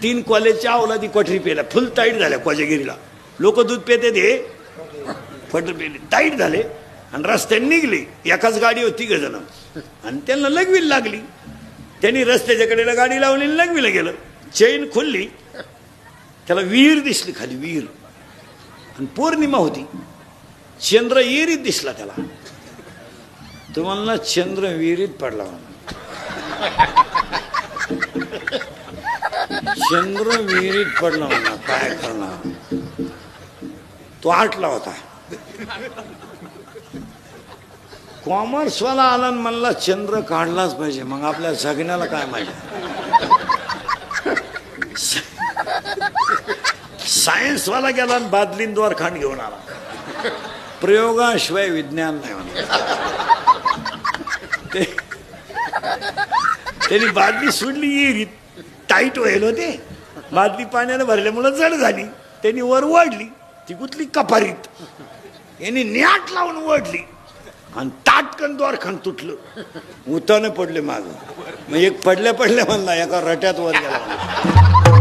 3 कॉलेजच्या अवलादी कोठरी पेल्या फुल टाईट झाल्या कोजागिरीला. लोक दूध पेते ते कोठरी पेले टाईट झाले आणि रस्त्याने निघले. एकाच गाडी होती ग जण आणि त्यांना लगवीला लागली. त्यांनी रस्त्याच्या कडेला गाडी लावली आणि लगवीला गेलं. चेन खुलली, त्याला विहीर दिसली खाली, विहीर. आणि पौर्णिमा होती, चंद्र विहिरीत दिसला त्याला. तुम्हाला चंद्र विहिरीत पडला म्हणा. चंद्र विहिरीत पडला म्हणा, काय करणार. तो आटला होता. कॉमर्सवाला आला आणि म्हणला चंद्र काढलाच पाहिजे. मग आपल्या जगण्याला काय माहिती. सायन्सवाला गेला आणि बादलीन द्वारखांड घेऊन आला. प्रयोगाशिवाय विज्ञान नाही म्हणा. त्यांनी बादली सोडली विहिरीत. टाईट व्हायला होते, बादली पाण्याने भरल्यामुळे जड झाली. त्यांनी वर ओढली, ती गुतली कपारीत. यांनी न्याट लावून ओढली आणि ताटकन द्वारखांड तुटलं. उताने पडले माग. मग एक पडल्या म्हणला, एका रट्यात वर गेला.